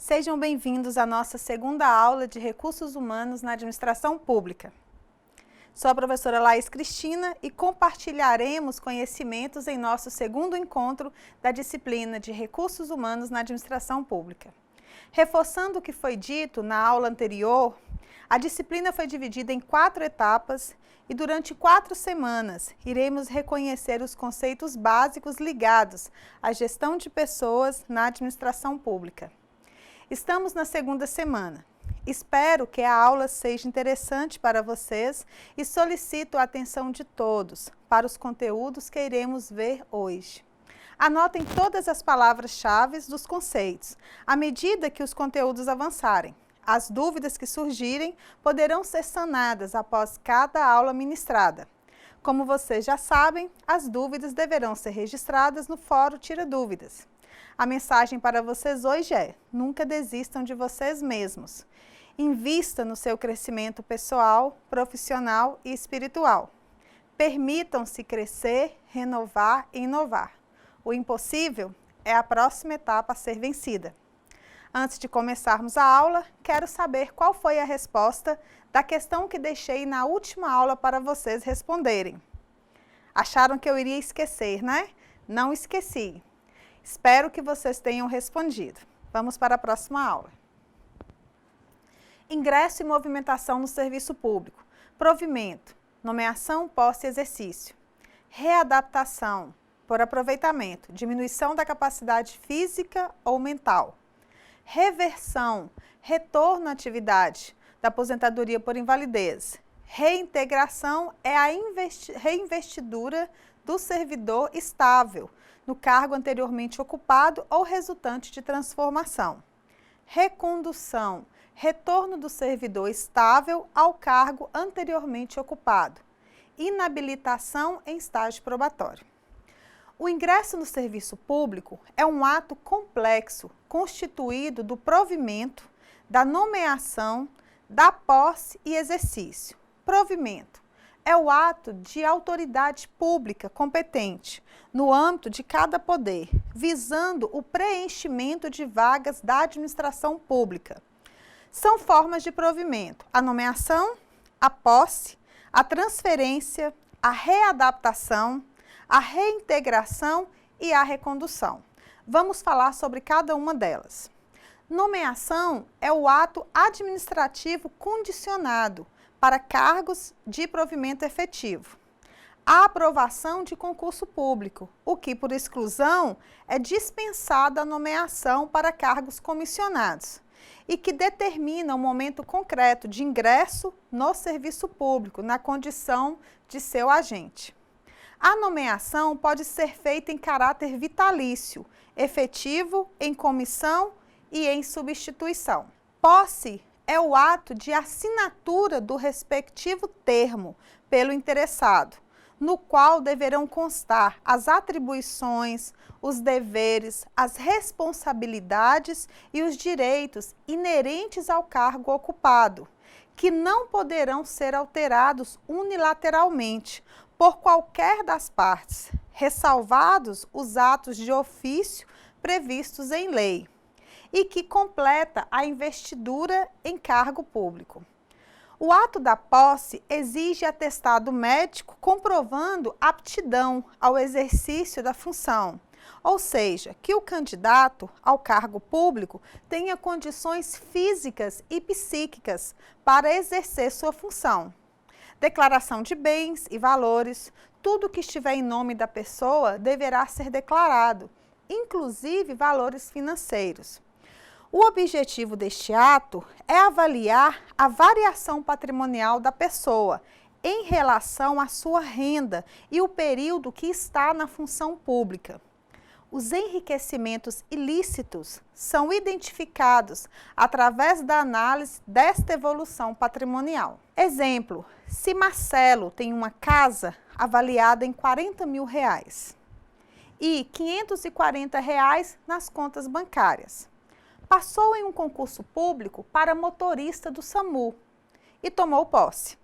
Sejam bem-vindos à nossa segunda aula de Recursos Humanos na Administração Pública. Sou a professora Laís Cristina e compartilharemos conhecimentos em nosso segundo encontro da disciplina de Recursos Humanos na Administração Pública. Reforçando o que foi dito na aula anterior, a disciplina foi dividida em 4 etapas e durante 4 semanas iremos reconhecer os conceitos básicos ligados à gestão de pessoas na administração pública. Estamos na segunda semana. Espero que a aula seja interessante para vocês e solicito a atenção de todos para os conteúdos que iremos ver hoje. Anotem todas as palavras-chave dos conceitos, à medida que os conteúdos avançarem. As dúvidas que surgirem poderão ser sanadas após cada aula ministrada. Como vocês já sabem, as dúvidas deverão ser registradas no Fórum Tira Dúvidas. A mensagem para vocês hoje é: nunca desistam de vocês mesmos. Invista no seu crescimento pessoal, profissional e espiritual. Permitam-se crescer, renovar e inovar. O impossível é a próxima etapa a ser vencida. Antes de começarmos a aula, quero saber qual foi a resposta da questão que deixei na última aula para vocês responderem. Acharam que eu iria esquecer, né? Não esqueci. Espero que vocês tenham respondido. Vamos para a próxima aula. Ingresso e movimentação no serviço público. Provimento, nomeação, posse e exercício. Readaptação, por aproveitamento, diminuição da capacidade física ou mental. Reversão, retorno à atividade, da aposentadoria por invalidez. Reintegração é a reinvestidura do servidor estável no cargo anteriormente ocupado ou resultante de transformação. Recondução, retorno do servidor estável ao cargo anteriormente ocupado. Inabilitação em estágio probatório. O ingresso no serviço público é um ato complexo, constituído do provimento, da nomeação, da posse e exercício. Provimento é o ato de autoridade pública competente, no âmbito de cada poder, visando o preenchimento de vagas da administração pública. São formas de provimento: a nomeação, a posse, a transferência, a readaptação, a reintegração e a recondução. Vamos falar sobre cada uma delas. Nomeação é o ato administrativo condicionado para cargos de provimento efetivo. A aprovação de concurso público, o que, por exclusão, é dispensada a nomeação para cargos comissionados e que determina o momento concreto de ingresso no serviço público, na condição de seu agente. A nomeação pode ser feita em caráter vitalício, efetivo, em comissão e em substituição. Posse é o ato de assinatura do respectivo termo pelo interessado, no qual deverão constar as atribuições, os deveres, as responsabilidades e os direitos inerentes ao cargo ocupado, que não poderão ser alterados unilateralmente por qualquer das partes, ressalvados os atos de ofício previstos em lei, e que completa a investidura em cargo público. O ato da posse exige atestado médico comprovando aptidão ao exercício da função, ou seja, que o candidato ao cargo público tenha condições físicas e psíquicas para exercer sua função. Declaração de bens e valores, tudo que estiver em nome da pessoa deverá ser declarado, inclusive valores financeiros. O objetivo deste ato é avaliar a variação patrimonial da pessoa em relação à sua renda e o período que está na função pública. Os enriquecimentos ilícitos são identificados através da análise desta evolução patrimonial. Exemplo: se Marcelo tem uma casa avaliada em R$40 mil e R$540 nas contas bancárias, passou em um concurso público para motorista do SAMU e tomou posse.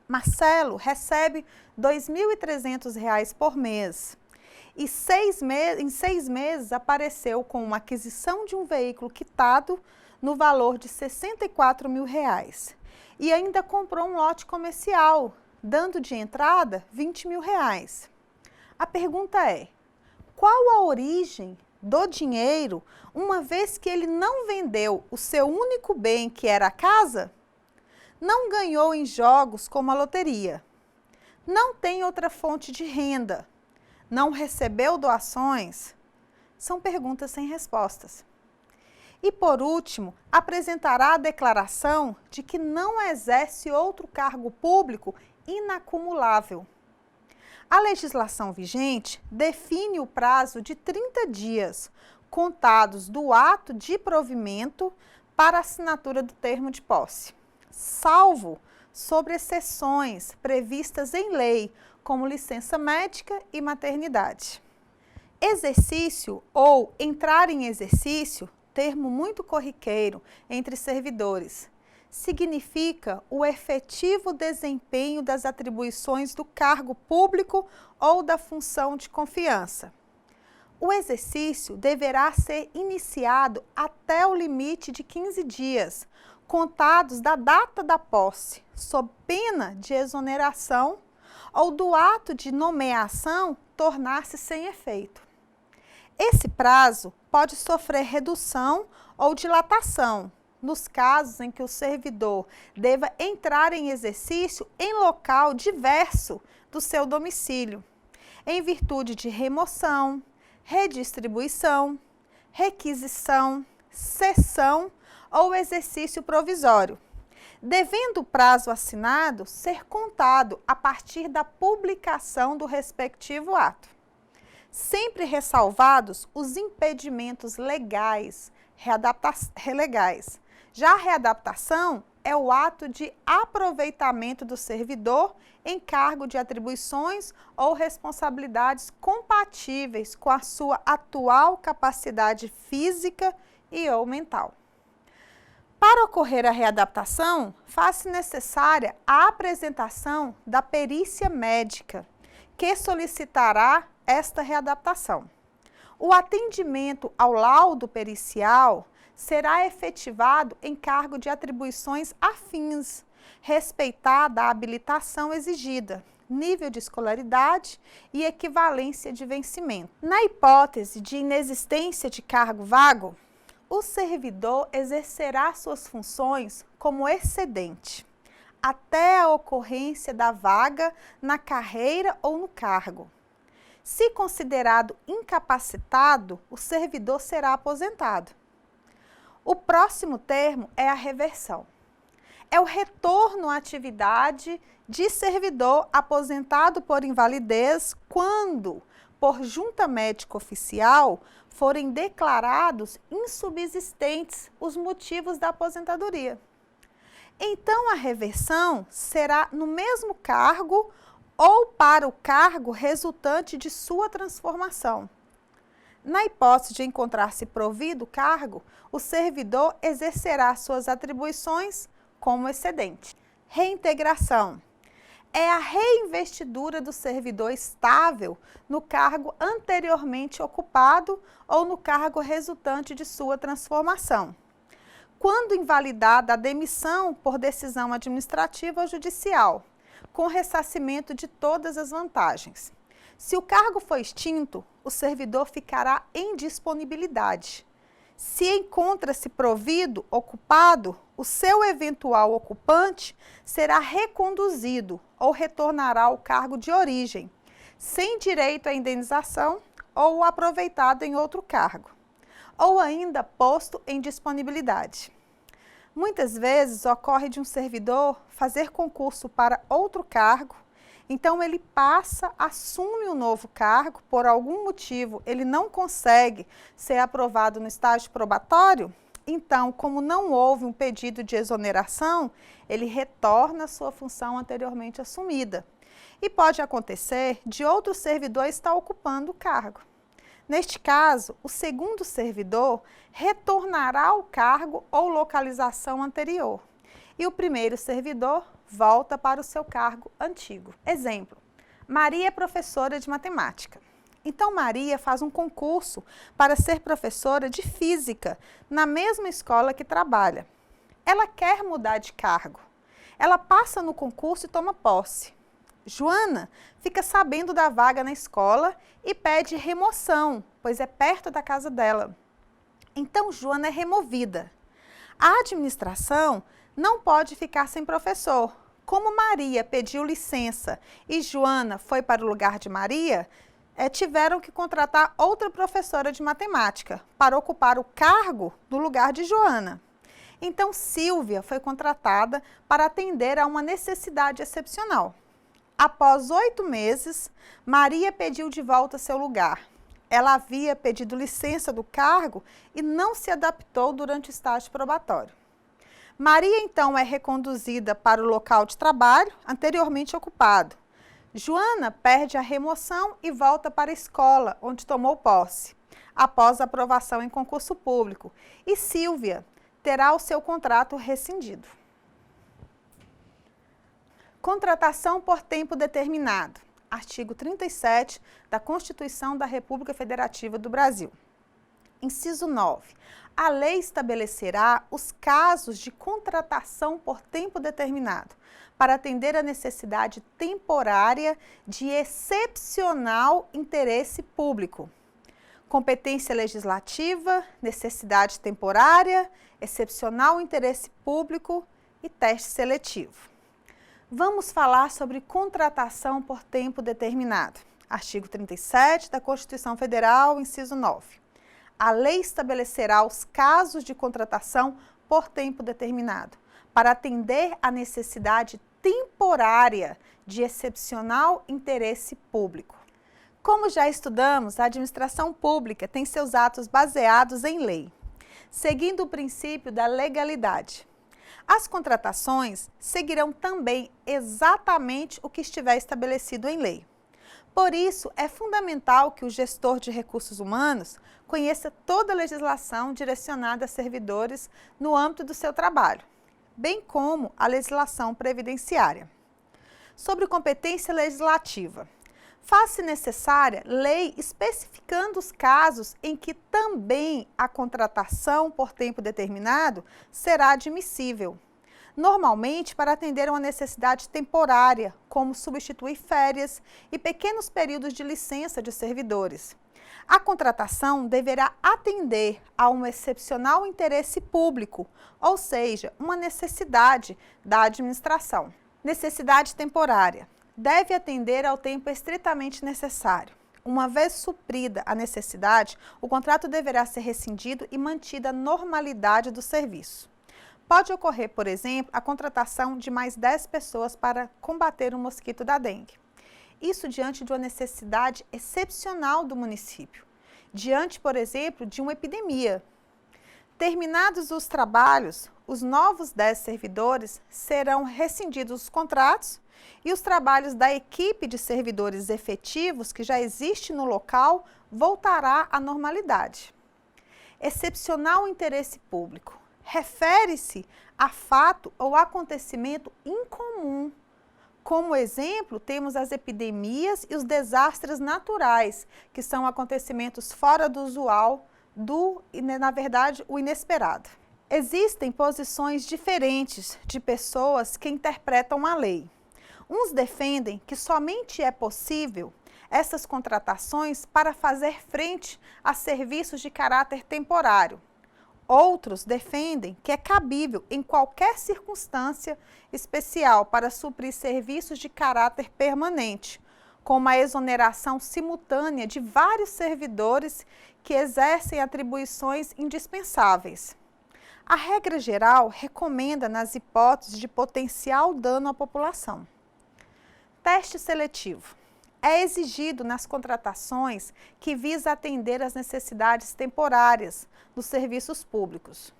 Marcelo recebe R$2.300 por mês e em 6 meses apareceu com uma aquisição de um veículo quitado no valor de R$ 64 mil e ainda comprou um lote comercial, dando de entrada R$ 20 mil. A pergunta é: qual a origem do dinheiro, uma vez que ele não vendeu o seu único bem, que era a casa? Não ganhou em jogos como a loteria. Não tem outra fonte de renda. Não recebeu doações? São perguntas sem respostas. E, por último, apresentará a declaração de que não exerce outro cargo público inacumulável. A legislação vigente define o prazo de 30 dias, contados do ato de provimento para assinatura do termo de posse, salvo sobre exceções previstas em lei, como licença médica e maternidade. Exercício ou entrar em exercício, termo muito corriqueiro entre servidores, significa o efetivo desempenho das atribuições do cargo público ou da função de confiança. O exercício deverá ser iniciado até o limite de 15 dias, contados da data da posse, sob pena de exoneração ou do ato de nomeação tornar-se sem efeito. Esse prazo pode sofrer redução ou dilatação, nos casos em que o servidor deva entrar em exercício em local diverso do seu domicílio, em virtude de remoção, redistribuição, requisição, cessão ou exercício provisório, devendo o prazo assinado ser contado a partir da publicação do respectivo ato. Sempre ressalvados os impedimentos legais, legais. Já a readaptação é o ato de aproveitamento do servidor em cargo de atribuições ou responsabilidades compatíveis com a sua atual capacidade física e ou mental. Para ocorrer a readaptação, faz-se necessária a apresentação da perícia médica, que solicitará esta readaptação. O atendimento ao laudo pericial será efetivado em cargo de atribuições afins, respeitada a habilitação exigida, nível de escolaridade e equivalência de vencimento. Na hipótese de inexistência de cargo vago, o servidor exercerá suas funções como excedente, até a ocorrência da vaga na carreira ou no cargo. Se considerado incapacitado, o servidor será aposentado. O próximo termo é a reversão. É o retorno à atividade de servidor aposentado por invalidez quando, por junta médica oficial, forem declarados insubsistentes os motivos da aposentadoria. Então, a reversão será no mesmo cargo ou para o cargo resultante de sua transformação. Na hipótese de encontrar-se provido o cargo, o servidor exercerá suas atribuições como excedente. Reintegração é a reinvestidura do servidor estável no cargo anteriormente ocupado ou no cargo resultante de sua transformação, quando invalidada a demissão por decisão administrativa ou judicial, com ressarcimento de todas as vantagens. Se o cargo for extinto, o servidor ficará em disponibilidade. Se encontra-se provido, ocupado, o seu eventual ocupante será reconduzido ou retornará ao cargo de origem, sem direito à indenização ou aproveitado em outro cargo, ou ainda posto em disponibilidade. Muitas vezes ocorre de um servidor fazer concurso para outro cargo, então ele assume um novo cargo, por algum motivo ele não consegue ser aprovado no estágio probatório, então, como não houve um pedido de exoneração, ele retorna à sua função anteriormente assumida. E pode acontecer de outro servidor estar ocupando o cargo. Neste caso, o segundo servidor retornará ao cargo ou localização anterior e o primeiro servidor volta para o seu cargo antigo. Exemplo: Maria é professora de matemática. Então Maria faz um concurso para ser professora de física na mesma escola que trabalha. Ela quer mudar de cargo. Ela passa no concurso e toma posse. Joana fica sabendo da vaga na escola e pede remoção, pois é perto da casa dela. Então Joana é removida. A administração não pode ficar sem professor. Como Maria pediu licença e Joana foi para o lugar de Maria, tiveram que contratar outra professora de matemática para ocupar o cargo no lugar de Joana. Então Silvia foi contratada para atender a uma necessidade excepcional. Após 8 meses, Maria pediu de volta seu lugar. Ela havia pedido licença do cargo e não se adaptou durante o estágio probatório. Maria, então, é reconduzida para o local de trabalho anteriormente ocupado. Joana perde a remoção e volta para a escola, onde tomou posse, após a aprovação em concurso público. E Silvia terá o seu contrato rescindido. Contratação por tempo determinado. Artigo 37 da Constituição da República Federativa do Brasil. Inciso 9. A lei estabelecerá os casos de contratação por tempo determinado para atender a necessidade temporária de excepcional interesse público. Competência legislativa, necessidade temporária, excepcional interesse público e teste seletivo. Vamos falar sobre contratação por tempo determinado. Artigo 37 da Constituição Federal, inciso 9. A lei estabelecerá os casos de contratação por tempo determinado para atender à necessidade temporária de excepcional interesse público. Como já estudamos, a administração pública tem seus atos baseados em lei, seguindo o princípio da legalidade. As contratações seguirão também exatamente o que estiver estabelecido em lei. Por isso, é fundamental que o gestor de recursos humanos conheça toda a legislação direcionada a servidores no âmbito do seu trabalho, bem como a legislação previdenciária. Sobre competência legislativa, faz-se necessária lei especificando os casos em que também a contratação por tempo determinado será admissível. Normalmente para atender a uma necessidade temporária, como substituir férias e pequenos períodos de licença de servidores. A contratação deverá atender a um excepcional interesse público, ou seja, uma necessidade da administração. Necessidade temporária. Deve atender ao tempo estritamente necessário. Uma vez suprida a necessidade, o contrato deverá ser rescindido e mantida a normalidade do serviço. Pode ocorrer, por exemplo, a contratação de mais 10 pessoas para combater o mosquito da dengue. Isso diante de uma necessidade excepcional do município, diante, por exemplo, de uma epidemia. Terminados os trabalhos, os novos 10 servidores serão rescindidos os contratos e os trabalhos da equipe de servidores efetivos que já existe no local voltará à normalidade. Excepcional interesse público. Refere-se a fato ou acontecimento incomum. Como exemplo, temos as epidemias e os desastres naturais, que são acontecimentos fora do usual, na verdade, o inesperado. Existem posições diferentes de pessoas que interpretam a lei. Uns defendem que somente é possível essas contratações para fazer frente a serviços de caráter temporário. Outros defendem que é cabível em qualquer circunstância especial para suprir serviços de caráter permanente, como a exoneração simultânea de vários servidores que exercem atribuições indispensáveis. A regra geral recomenda nas hipóteses de potencial dano à população. Teste seletivo. É exigido nas contratações que visa atender às necessidades temporárias dos serviços públicos.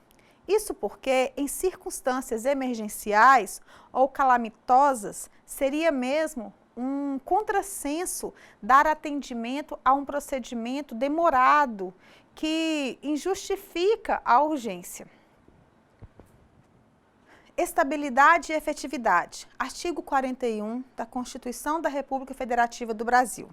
Isso porque, em circunstâncias emergenciais ou calamitosas, seria mesmo um contrassenso dar atendimento a um procedimento demorado que injustifica a urgência. Estabilidade e efetividade. Artigo 41 da Constituição da República Federativa do Brasil.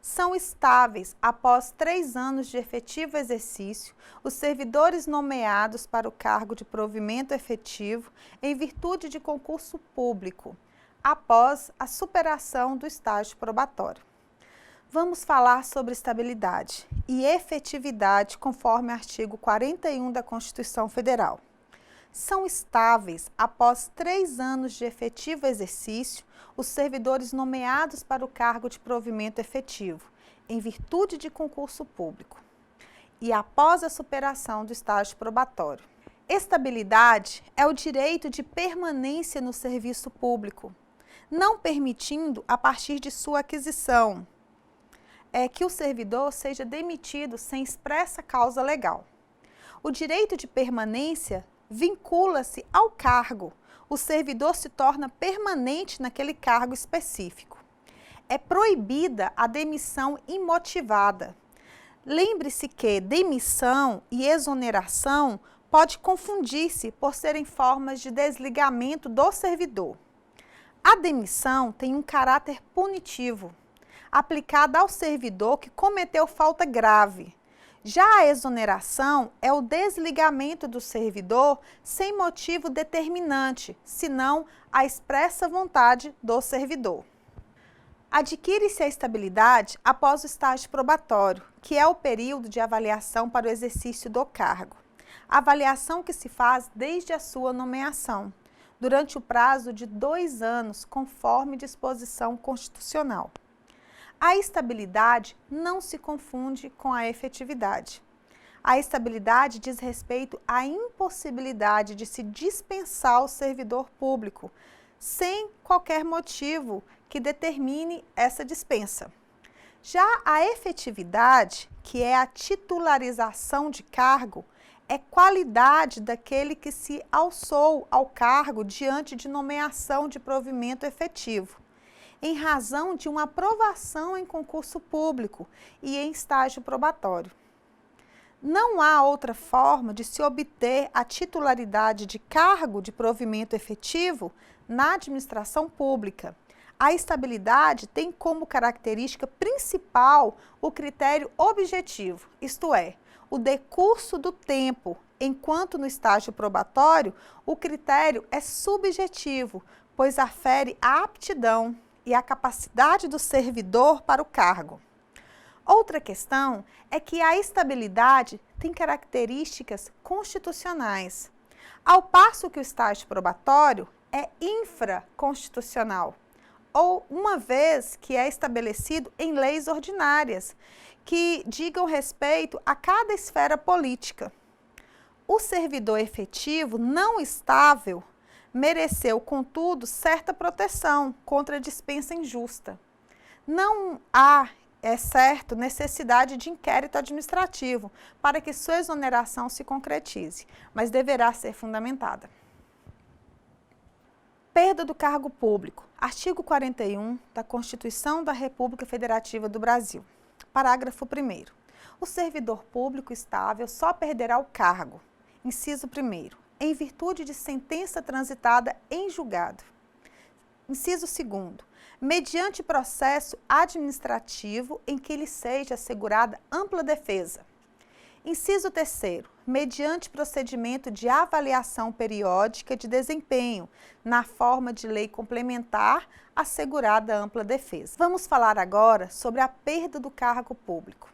São estáveis após 3 anos de efetivo exercício os servidores nomeados para o cargo de provimento efetivo em virtude de concurso público, após a superação do estágio probatório. Vamos falar sobre estabilidade e efetividade conforme o artigo 41 da Constituição Federal. São estáveis após 3 anos de efetivo exercício os servidores nomeados para o cargo de provimento efetivo, em virtude de concurso público, e após a superação do estágio probatório. Estabilidade é o direito de permanência no serviço público, não permitindo, a partir de sua aquisição, que o servidor seja demitido sem expressa causa legal. O direito de permanência vincula-se ao cargo. O servidor se torna permanente naquele cargo específico. É proibida a demissão imotivada. Lembre-se que demissão e exoneração pode confundir-se por serem formas de desligamento do servidor. A demissão tem um caráter punitivo, aplicada ao servidor que cometeu falta grave. Já a exoneração é o desligamento do servidor sem motivo determinante, senão a expressa vontade do servidor. Adquire-se a estabilidade após o estágio probatório, que é o período de avaliação para o exercício do cargo. Avaliação que se faz desde a sua nomeação, durante o prazo de 2 anos, conforme disposição constitucional. A estabilidade não se confunde com a efetividade. A estabilidade diz respeito à impossibilidade de se dispensar o servidor público, sem qualquer motivo que determine essa dispensa. Já a efetividade, que é a titularização de cargo, é qualidade daquele que se alçou ao cargo diante de nomeação de provimento efetivo, em razão de uma aprovação em concurso público e em estágio probatório. Não há outra forma de se obter a titularidade de cargo de provimento efetivo na administração pública. A estabilidade tem como característica principal o critério objetivo, isto é, o decurso do tempo, enquanto no estágio probatório o critério é subjetivo, pois afere a aptidão e a capacidade do servidor para o cargo. Outra questão é que a estabilidade tem características constitucionais, ao passo que o estágio probatório é infraconstitucional, ou uma vez que é estabelecido em leis ordinárias, que digam respeito a cada esfera política. O servidor efetivo não estável mereceu, contudo, certa proteção contra a dispensa injusta. Não há, é certo, necessidade de inquérito administrativo para que sua exoneração se concretize, mas deverá ser fundamentada. Perda do cargo público. Artigo 41 da Constituição da República Federativa do Brasil. Parágrafo 1º. O servidor público estável só perderá o cargo. Inciso 1º. Em virtude de sentença transitada em julgado. Inciso 2º. Mediante processo administrativo em que lhe seja assegurada ampla defesa. Inciso 3º. Mediante procedimento de avaliação periódica de desempenho, na forma de lei complementar, assegurada ampla defesa. Vamos falar agora sobre a perda do cargo público.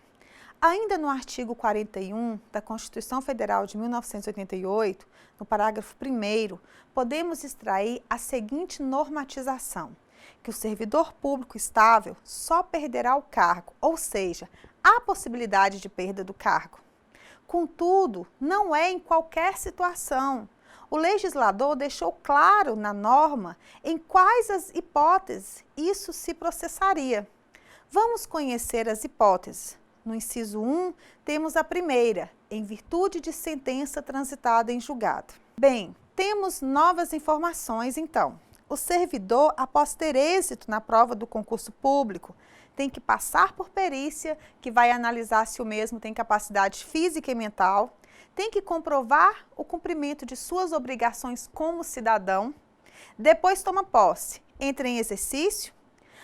Ainda no artigo 41 da Constituição Federal de 1988, no parágrafo 1º, podemos extrair a seguinte normatização: que o servidor público estável só perderá o cargo, ou seja, há possibilidade de perda do cargo. Contudo, não é em qualquer situação. O legislador deixou claro na norma em quais as hipóteses isso se processaria. Vamos conhecer as hipóteses. No inciso 1, temos a primeira, em virtude de sentença transitada em julgado. Bem, temos novas informações, então. O servidor, após ter êxito na prova do concurso público, tem que passar por perícia, que vai analisar se o mesmo tem capacidade física e mental, tem que comprovar o cumprimento de suas obrigações como cidadão, depois toma posse, entra em exercício,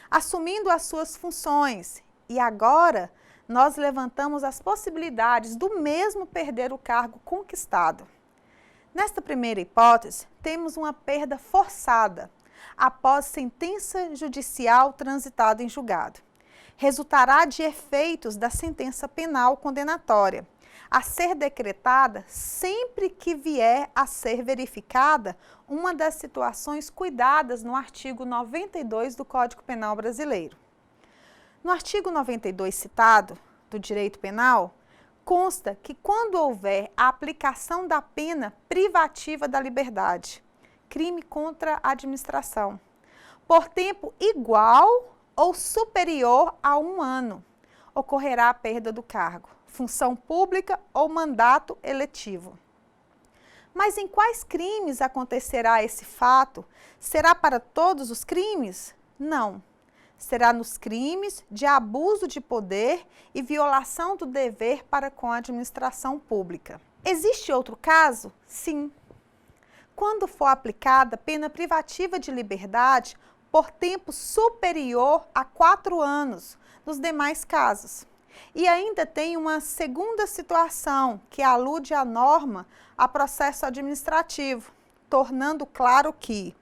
assumindo as suas funções E agora, nós levantamos as possibilidades do mesmo perder o cargo conquistado. Nesta primeira hipótese, temos uma perda forçada, após sentença judicial transitada em julgado. Resultará de efeitos da sentença penal condenatória, a ser decretada sempre que vier a ser verificada uma das situações cuidadas no artigo 92 do Código Penal Brasileiro. No artigo 92 citado, do direito penal, consta que quando houver a aplicação da pena privativa da liberdade, crime contra a administração, por tempo igual ou superior a 1 ano, ocorrerá a perda do cargo, função pública ou mandato eletivo. Mas em quais crimes acontecerá esse fato? Será para todos os crimes? Não. Será nos crimes de abuso de poder e violação do dever para com a administração pública. Existe outro caso? Sim. Quando for aplicada pena privativa de liberdade por tempo superior a 4 anos, nos demais casos. E ainda tem uma segunda situação, que alude à norma a processo administrativo, tornando claro que,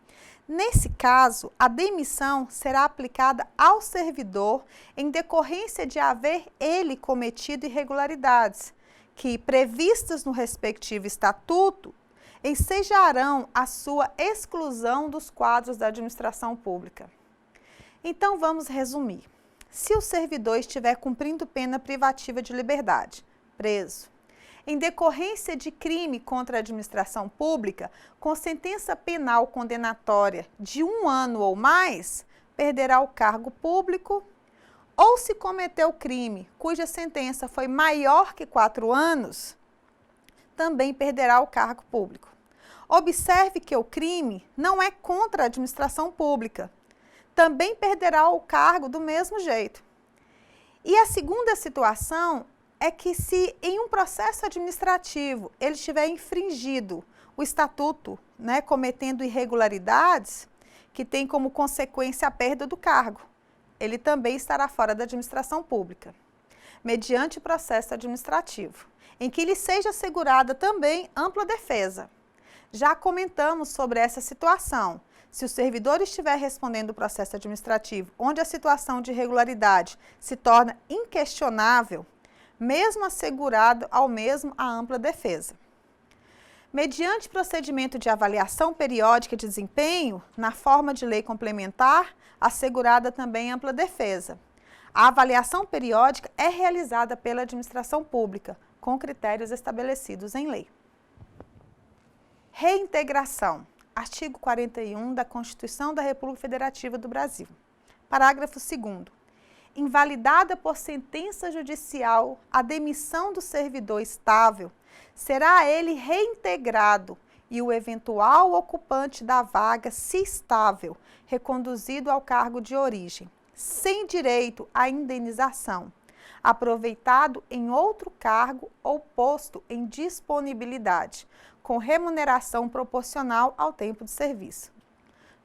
nesse caso, a demissão será aplicada ao servidor em decorrência de haver ele cometido irregularidades, que, previstas no respectivo estatuto, ensejarão a sua exclusão dos quadros da administração pública. Então, vamos resumir. Se o servidor estiver cumprindo pena privativa de liberdade, preso, em decorrência de crime contra a administração pública, com sentença penal condenatória de 1 ano ou mais, perderá o cargo público, ou se cometeu crime cuja sentença foi maior que 4 anos, também perderá o cargo público. Observe que o crime não é contra a administração pública, também perderá o cargo do mesmo jeito. E a segunda situação é que se em um processo administrativo ele tiver infringido o estatuto, cometendo irregularidades, que tem como consequência a perda do cargo, ele também estará fora da administração pública, mediante processo administrativo, em que lhe seja assegurada também ampla defesa. Já comentamos sobre essa situação. Se o servidor estiver respondendo o processo administrativo, onde a situação de irregularidade se torna inquestionável, mesmo assegurado ao mesmo a ampla defesa. Mediante procedimento de avaliação periódica de desempenho, na forma de lei complementar, assegurada também ampla defesa. A avaliação periódica é realizada pela administração pública, com critérios estabelecidos em lei. Reintegração. Artigo 41 da Constituição da República Federativa do Brasil. Parágrafo 2º. Invalidada por sentença judicial a demissão do servidor estável, será ele reintegrado e o eventual ocupante da vaga, se estável, reconduzido ao cargo de origem, sem direito à indenização, aproveitado em outro cargo ou posto em disponibilidade, com remuneração proporcional ao tempo de serviço.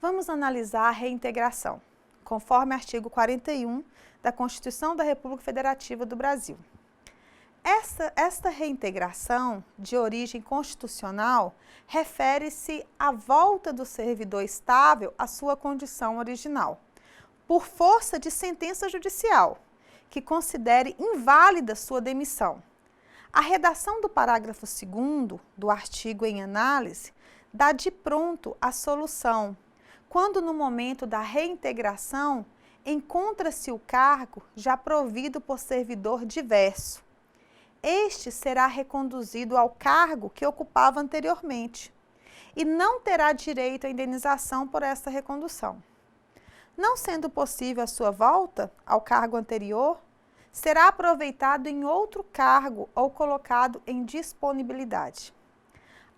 Vamos analisar a reintegração, conforme artigo 41 da Constituição da República Federativa do Brasil. Esta reintegração de origem constitucional refere-se à volta do servidor estável à sua condição original, por força de sentença judicial, que considere inválida sua demissão. A redação do parágrafo 2º do artigo em análise dá de pronto a solução, quando no momento da reintegração encontra-se o cargo já provido por servidor diverso. Este será reconduzido ao cargo que ocupava anteriormente e não terá direito à indenização por esta recondução. Não sendo possível a sua volta ao cargo anterior, será aproveitado em outro cargo ou colocado em disponibilidade.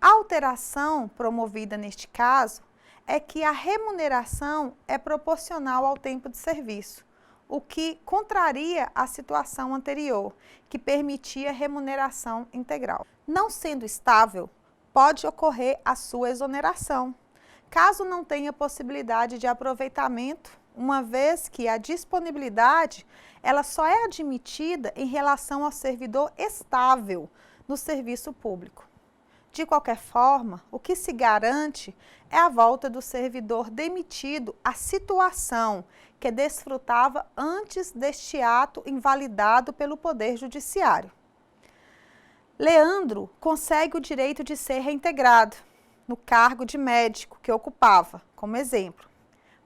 A alteração promovida neste caso é que a remuneração é proporcional ao tempo de serviço, o que contraria a situação anterior, que permitia remuneração integral. Não sendo estável, pode ocorrer a sua exoneração, caso não tenha possibilidade de aproveitamento, uma vez que a disponibilidade ela só é admitida em relação ao servidor estável no serviço público. De qualquer forma, o que se garante é a volta do servidor demitido à situação que desfrutava antes deste ato invalidado pelo Poder Judiciário. Leandro consegue o direito de ser reintegrado no cargo de médico que ocupava, como exemplo.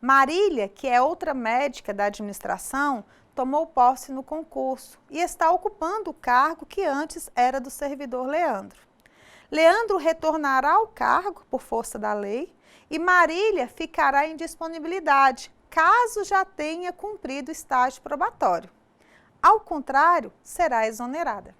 Marília, que é outra médica da administração, tomou posse no concurso e está ocupando o cargo que antes era do servidor Leandro. Leandro retornará ao cargo por força da lei e Marília ficará em disponibilidade, caso já tenha cumprido o estágio probatório. Ao contrário, será exonerada.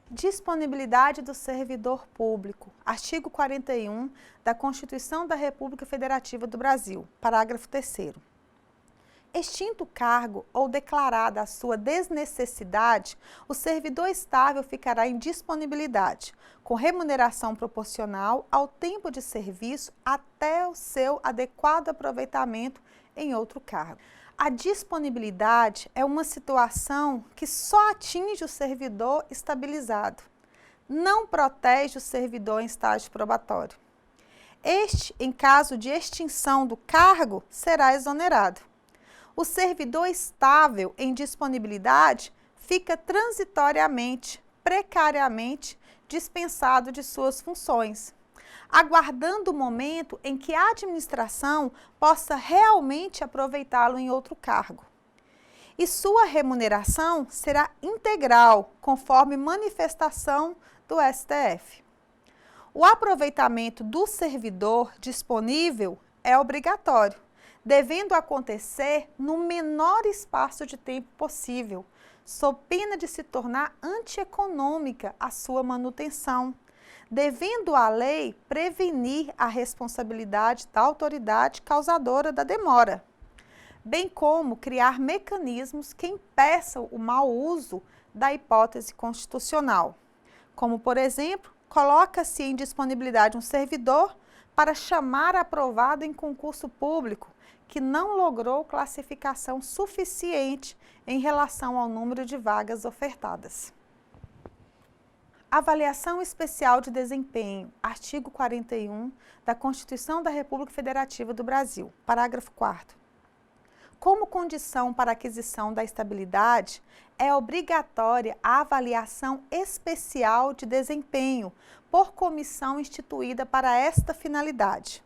Disponibilidade do servidor público. Artigo 41 da Constituição da República Federativa do Brasil, parágrafo 3º. Extinto o cargo ou declarada a sua desnecessidade, o servidor estável ficará em disponibilidade, com remuneração proporcional ao tempo de serviço até o seu adequado aproveitamento em outro cargo. A disponibilidade é uma situação que só atinge o servidor estabilizado, não protege o servidor em estágio probatório. Este, em caso de extinção do cargo, será exonerado. O servidor estável em disponibilidade fica transitoriamente, precariamente dispensado de suas funções, aguardando o momento em que a administração possa realmente aproveitá-lo em outro cargo. E sua remuneração será integral, conforme manifestação do STF. O aproveitamento do servidor disponível é obrigatório, devendo acontecer no menor espaço de tempo possível, sob pena de se tornar antieconômica a sua manutenção, devendo a lei prevenir a responsabilidade da autoridade causadora da demora, bem como criar mecanismos que impeçam o mau uso da hipótese constitucional, como, por exemplo, coloca-se em disponibilidade um servidor para chamar aprovado em concurso público que não logrou classificação suficiente em relação ao número de vagas ofertadas. Avaliação especial de desempenho, artigo 41 da Constituição da República Federativa do Brasil, parágrafo 4º. Como condição para aquisição da estabilidade, é obrigatória a avaliação especial de desempenho por comissão instituída para esta finalidade.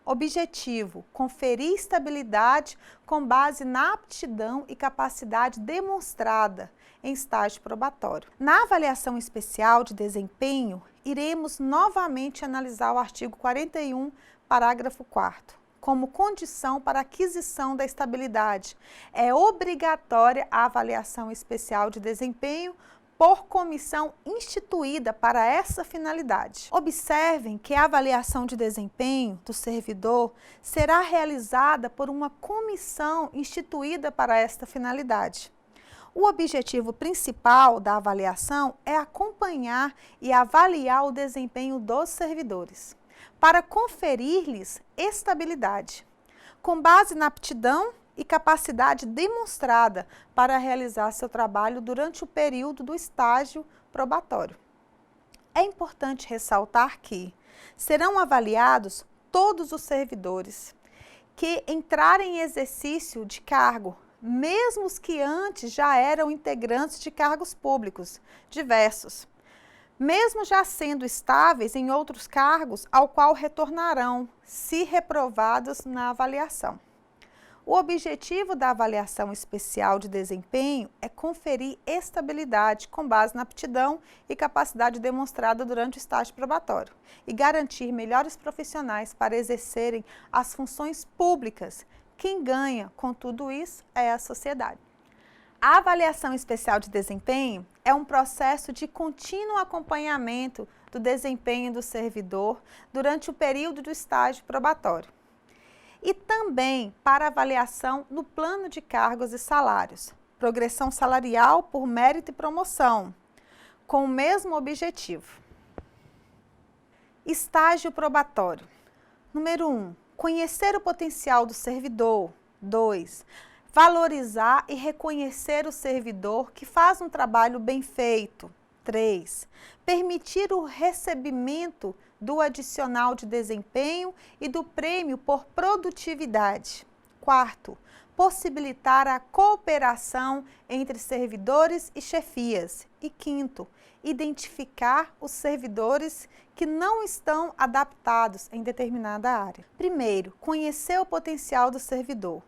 Objetivo: conferir estabilidade com base na aptidão e capacidade demonstrada em estágio probatório. Na avaliação especial de desempenho, iremos novamente analisar o artigo 41, parágrafo 4º. Como condição para aquisição da estabilidade, é obrigatória a avaliação especial de desempenho por comissão instituída para essa finalidade. Observem que a avaliação de desempenho do servidor será realizada por uma comissão instituída para esta finalidade. O objetivo principal da avaliação é acompanhar e avaliar o desempenho dos servidores, para conferir-lhes estabilidade, com base na aptidão e capacidade demonstrada para realizar seu trabalho durante o período do estágio probatório. É importante ressaltar que serão avaliados todos os servidores que entrarem em exercício de cargo, mesmo os que antes já eram integrantes de cargos públicos diversos, mesmo já sendo estáveis em outros cargos ao qual retornarão, se reprovados na avaliação. O objetivo da avaliação especial de desempenho é conferir estabilidade com base na aptidão e capacidade demonstrada durante o estágio probatório e garantir melhores profissionais para exercerem as funções públicas. Quem ganha com tudo isso é a sociedade. A avaliação especial de desempenho é um processo de contínuo acompanhamento do desempenho do servidor durante o período do estágio probatório. E também para avaliação no plano de cargos e salários, progressão salarial por mérito e promoção, com o mesmo objetivo. Estágio probatório. Número 1. conhecer o potencial do servidor. 2. Valorizar e reconhecer o servidor que faz um trabalho bem feito. 3. Permitir o recebimento do adicional de desempenho e do prêmio por produtividade. 4. Possibilitar a cooperação entre servidores e chefias. E 5. Identificar os servidores que não estão adaptados em determinada área. Primeiro, conhecer o potencial do servidor.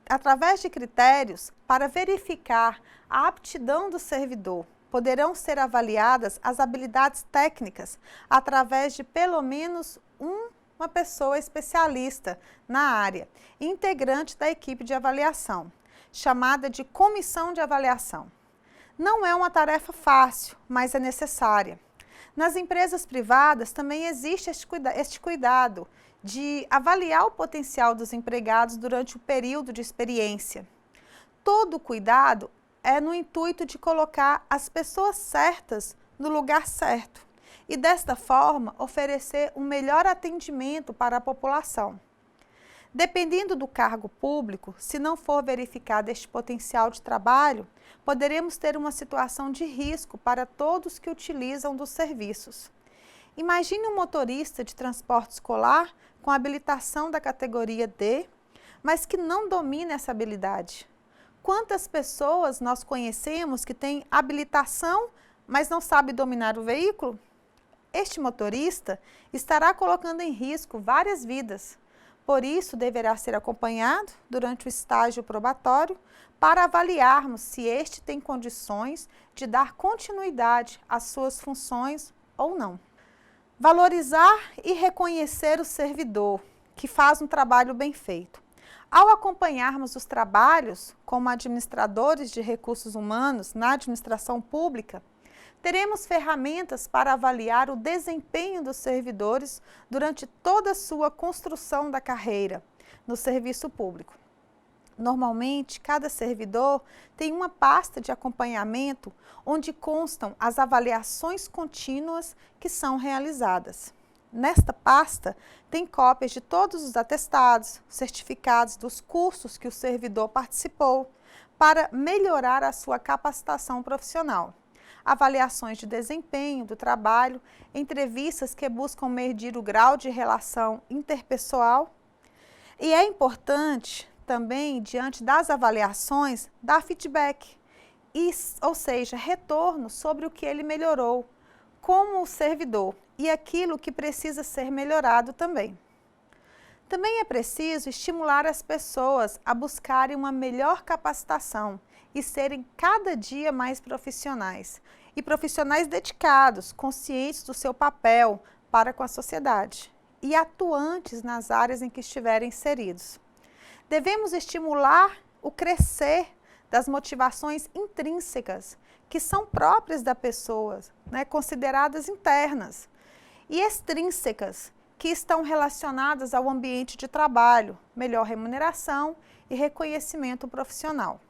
Através de critérios para verificar a aptidão do servidor, poderão ser avaliadas as habilidades técnicas através de pelo menos uma pessoa especialista na área, integrante da equipe de avaliação, chamada de comissão de avaliação. Não é uma tarefa fácil, mas é necessária. Nas empresas privadas também existe este cuidado de avaliar o potencial dos empregados durante o período de experiência. Todo o cuidado é no intuito de colocar as pessoas certas no lugar certo e, desta forma, oferecer um melhor atendimento para a população. Dependendo do cargo público, se não for verificado este potencial de trabalho, poderemos ter uma situação de risco para todos que utilizam dos serviços. Imagine um motorista de transporte escolar com habilitação da categoria D, mas que não domina essa habilidade. Quantas pessoas nós conhecemos que têm habilitação, mas não sabe dominar o veículo? Este motorista estará colocando em risco várias vidas. Por isso, deverá ser acompanhado durante o estágio probatório para avaliarmos se este tem condições de dar continuidade às suas funções ou não. Valorizar e reconhecer o servidor, que faz um trabalho bem feito. Ao acompanharmos os trabalhos como administradores de recursos humanos na administração pública, teremos ferramentas para avaliar o desempenho dos servidores durante toda a sua construção da carreira no serviço público. Normalmente, cada servidor tem uma pasta de acompanhamento onde constam as avaliações contínuas que são realizadas. Nesta pasta, tem cópias de todos os atestados, certificados dos cursos que o servidor participou, para melhorar a sua capacitação profissional. Avaliações de desempenho do trabalho, entrevistas que buscam medir o grau de relação interpessoal. E é importante também, diante das avaliações, dar feedback, ou seja, retorno sobre o que ele melhorou como servidor e aquilo que precisa ser melhorado também. Também é preciso estimular as pessoas a buscarem uma melhor capacitação e serem cada dia mais profissionais. E profissionais dedicados, conscientes do seu papel para com a sociedade e atuantes nas áreas em que estiverem inseridos. Devemos estimular o crescer das motivações intrínsecas, que são próprias da pessoa, consideradas internas, e extrínsecas, que estão relacionadas ao ambiente de trabalho, melhor remuneração e reconhecimento profissional.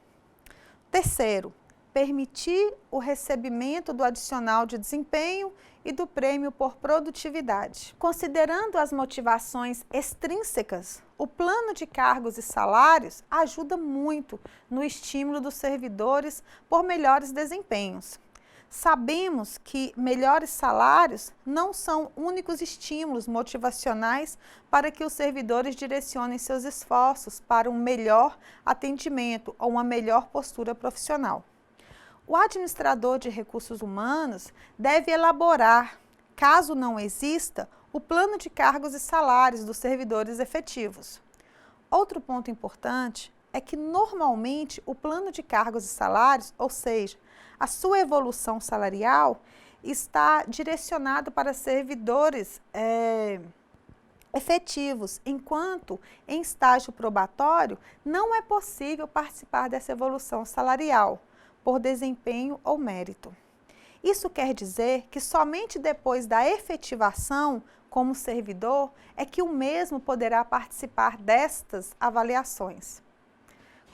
Terceiro, permitir o recebimento do adicional de desempenho e do prêmio por produtividade. Considerando as motivações extrínsecas, o plano de cargos e salários ajuda muito no estímulo dos servidores por melhores desempenhos. Sabemos que melhores salários não são únicos estímulos motivacionais para que os servidores direcionem seus esforços para um melhor atendimento ou uma melhor postura profissional. O administrador de recursos humanos deve elaborar, caso não exista, o plano de cargos e salários dos servidores efetivos. Outro ponto importante é que, normalmente, o plano de cargos e salários, ou seja, a sua evolução salarial, está direcionado para servidores efetivos, enquanto em estágio probatório não é possível participar dessa evolução salarial, por desempenho ou mérito. Isso quer dizer que somente depois da efetivação como servidor é que o mesmo poderá participar destas avaliações.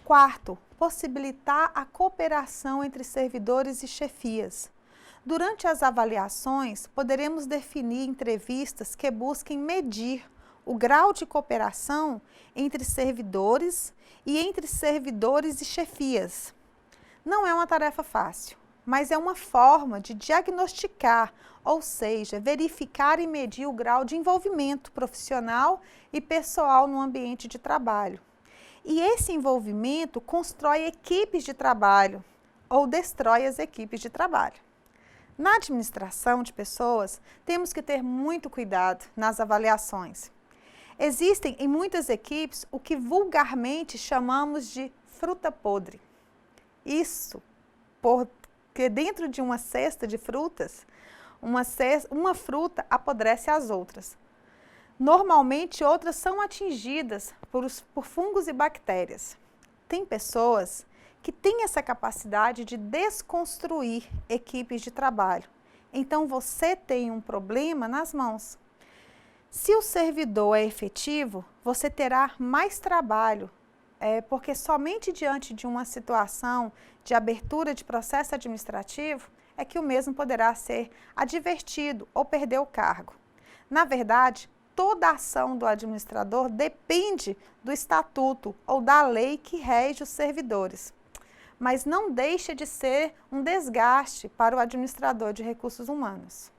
Quarto, possibilitar a cooperação entre servidores e chefias. Durante as avaliações, poderemos definir entrevistas que busquem medir o grau de cooperação entre servidores e entre servidores e chefias. Não é uma tarefa fácil, mas é uma forma de diagnosticar, ou seja, verificar e medir o grau de envolvimento profissional e pessoal no ambiente de trabalho. E esse envolvimento constrói equipes de trabalho ou destrói as equipes de trabalho. Na administração de pessoas, temos que ter muito cuidado nas avaliações. Existem em muitas equipes o que vulgarmente chamamos de fruta podre. Isso porque dentro de uma cesta de frutas, uma fruta apodrece as outras. Normalmente, outras são atingidas por fungos e bactérias. Tem pessoas que têm essa capacidade de desconstruir equipes de trabalho. Então, você tem um problema nas mãos. Se o servidor é efetivo, você terá mais trabalho, porque somente diante de uma situação de abertura de processo administrativo é que o mesmo poderá ser advertido ou perder o cargo. Na verdade, toda a ação do administrador depende do estatuto ou da lei que rege os servidores, mas não deixa de ser um desgaste para o administrador de recursos humanos.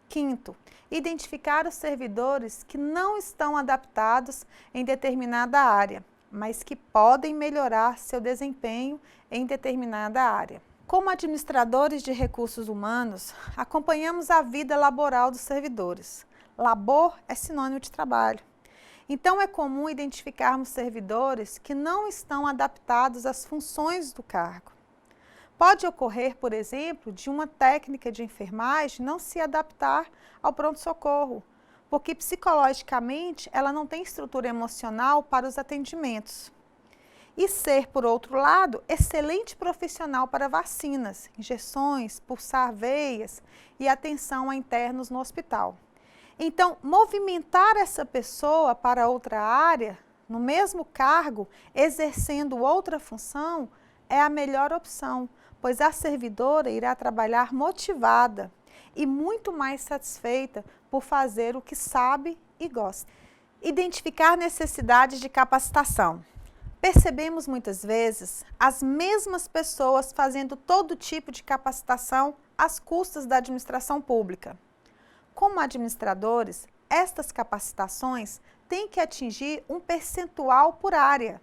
Quinto, identificar os servidores que não estão adaptados em determinada área, mas que podem melhorar seu desempenho em determinada área. Como administradores de recursos humanos, acompanhamos a vida laboral dos servidores. Labor é sinônimo de trabalho. Então, é comum identificarmos servidores que não estão adaptados às funções do cargo. Pode ocorrer, por exemplo, de uma técnica de enfermagem não se adaptar ao pronto-socorro, porque psicologicamente ela não tem estrutura emocional para os atendimentos. E ser, por outro lado, excelente profissional para vacinas, injeções, pulsar veias e atenção a internos no hospital. Então, movimentar essa pessoa para outra área, no mesmo cargo, exercendo outra função, é a melhor opção, pois a servidora irá trabalhar motivada e muito mais satisfeita por fazer o que sabe e gosta. Identificar necessidades de capacitação. Percebemos muitas vezes as mesmas pessoas fazendo todo tipo de capacitação às custas da administração pública. Como administradores, estas capacitações têm que atingir um percentual por área.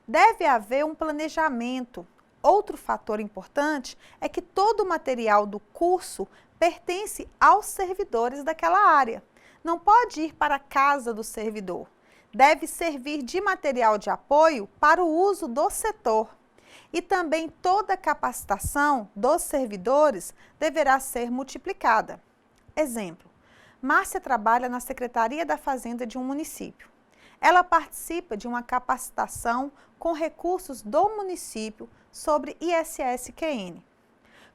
Deve haver um planejamento. Outro fator importante é que todo o material do curso pertence aos servidores daquela área. Não pode ir para a casa do servidor. Deve servir de material de apoio para o uso do setor. E também toda a capacitação dos servidores deverá ser multiplicada. Exemplo, Márcia trabalha na Secretaria da Fazenda de um município. Ela participa de uma capacitação com recursos do município sobre ISS-QN.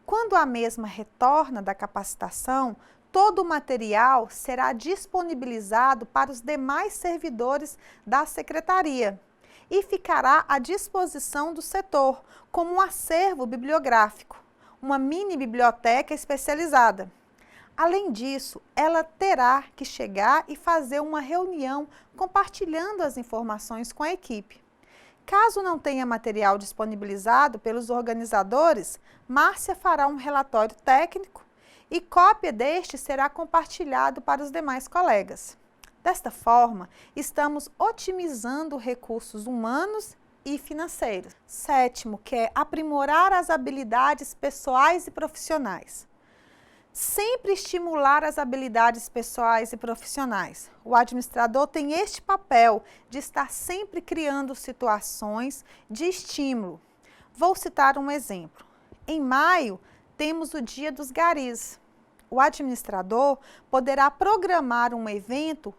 Quando a mesma retorna da capacitação, todo o material será disponibilizado para os demais servidores da secretaria e ficará à disposição do setor como um acervo bibliográfico, uma mini biblioteca especializada. Além disso, ela terá que chegar e fazer uma reunião compartilhando as informações com a equipe. Caso não tenha material disponibilizado pelos organizadores, Márcia fará um relatório técnico e cópia deste será compartilhado para os demais colegas. Desta forma, estamos otimizando recursos humanos e financeiros. Sétimo, que é aprimorar as habilidades pessoais e profissionais. Sempre estimular as habilidades pessoais e profissionais. O administrador tem este papel de estar sempre criando situações de estímulo. Vou citar um exemplo. Em maio, temos o Dia dos Garis. O administrador poderá programar um evento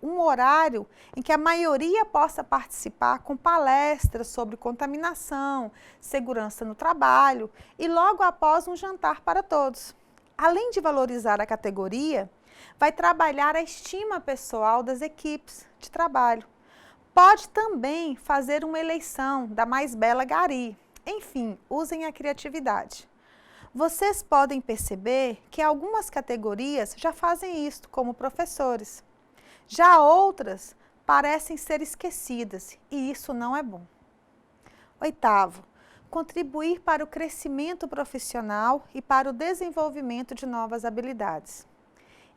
um horário em que a maioria possa participar com palestras sobre contaminação, segurança no trabalho e logo após um jantar para todos. Além de valorizar a categoria, vai trabalhar a estima pessoal das equipes de trabalho. Pode também fazer uma eleição da mais bela gari. Enfim, usem a criatividade. Vocês podem perceber que algumas categorias já fazem isto, como professores. Já outras parecem ser esquecidas e isso não é bom. Oitavo, contribuir para o crescimento profissional e para o desenvolvimento de novas habilidades.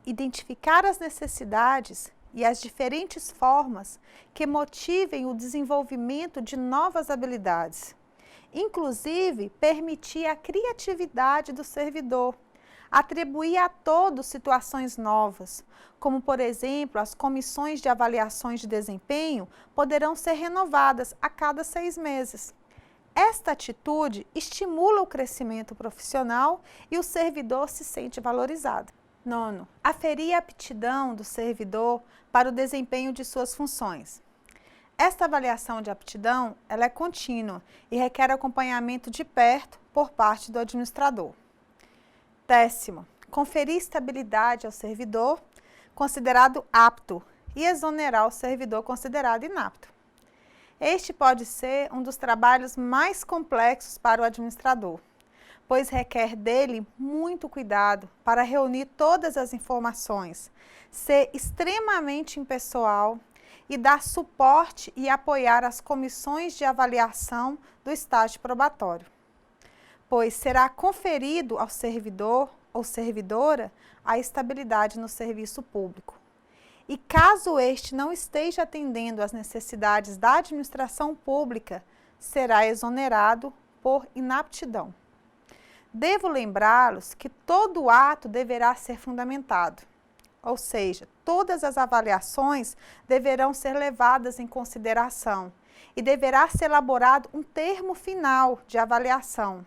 Identificar as necessidades e as diferentes formas que motivem o desenvolvimento de novas habilidades. Inclusive, permitir a criatividade do servidor, atribuir a todos situações novas, como, por exemplo, as comissões de avaliações de desempenho poderão ser renovadas a cada 6 meses. Esta atitude estimula o crescimento profissional e o servidor se sente valorizado. Nono, aferir a aptidão do servidor para o desempenho de suas funções. Esta avaliação de aptidão ela é contínua e requer acompanhamento de perto por parte do administrador. Décimo, conferir estabilidade ao servidor considerado apto e exonerar o servidor considerado inapto. Este pode ser um dos trabalhos mais complexos para o administrador, pois requer dele muito cuidado para reunir todas as informações, ser extremamente impessoal e dar suporte e apoiar as comissões de avaliação do estágio probatório, pois será conferido ao servidor ou servidora a estabilidade no serviço público. E caso este não esteja atendendo às necessidades da administração pública, será exonerado por inaptidão. Devo lembrá-los que todo ato deverá ser fundamentado, ou seja, todas as avaliações deverão ser levadas em consideração e deverá ser elaborado um termo final de avaliação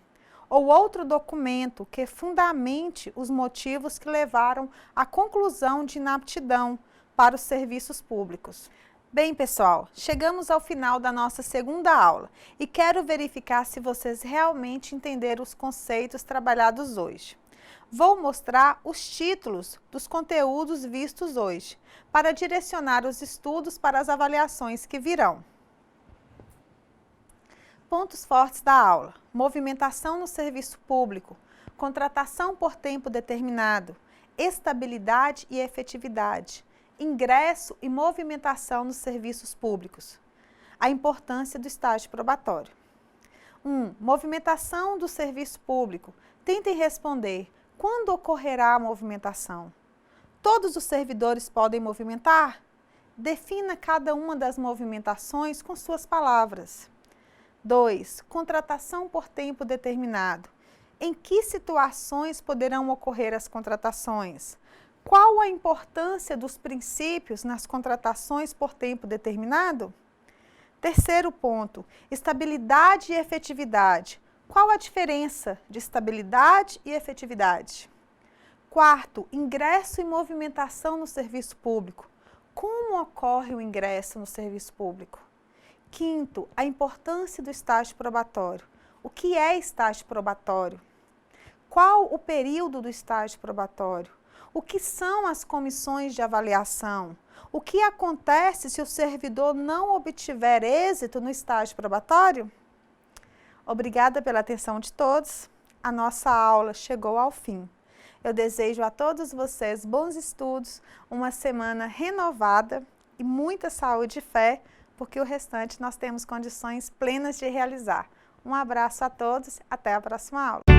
ou outro documento que fundamente os motivos que levaram à conclusão de inaptidão para os serviços públicos. Bem, pessoal, chegamos ao final da nossa segunda aula e quero verificar se vocês realmente entenderam os conceitos trabalhados hoje. Vou mostrar os títulos dos conteúdos vistos hoje, para direcionar os estudos para as avaliações que virão. Pontos fortes da aula: movimentação no serviço público, contratação por tempo determinado, estabilidade e efetividade, ingresso e movimentação nos serviços públicos. A importância do estágio probatório. 1. Movimentação do serviço público. Tentem responder: quando ocorrerá a movimentação? Todos os servidores podem movimentar? Defina cada uma das movimentações com suas palavras. 2. Contratação por tempo determinado. Em que situações poderão ocorrer as contratações? Qual a importância dos princípios nas contratações por tempo determinado? Terceiro ponto, estabilidade e efetividade. Qual a diferença de estabilidade e efetividade? Quarto, ingresso e movimentação no serviço público. Como ocorre o ingresso no serviço público? Quinto, a importância do estágio probatório. O que é estágio probatório? Qual o período do estágio probatório? O que são as comissões de avaliação? O que acontece se o servidor não obtiver êxito no estágio probatório? Obrigada pela atenção de todos. A nossa aula chegou ao fim. Eu desejo a todos vocês bons estudos, uma semana renovada e muita saúde e fé, porque o restante nós temos condições plenas de realizar. Um abraço a todos, até a próxima aula.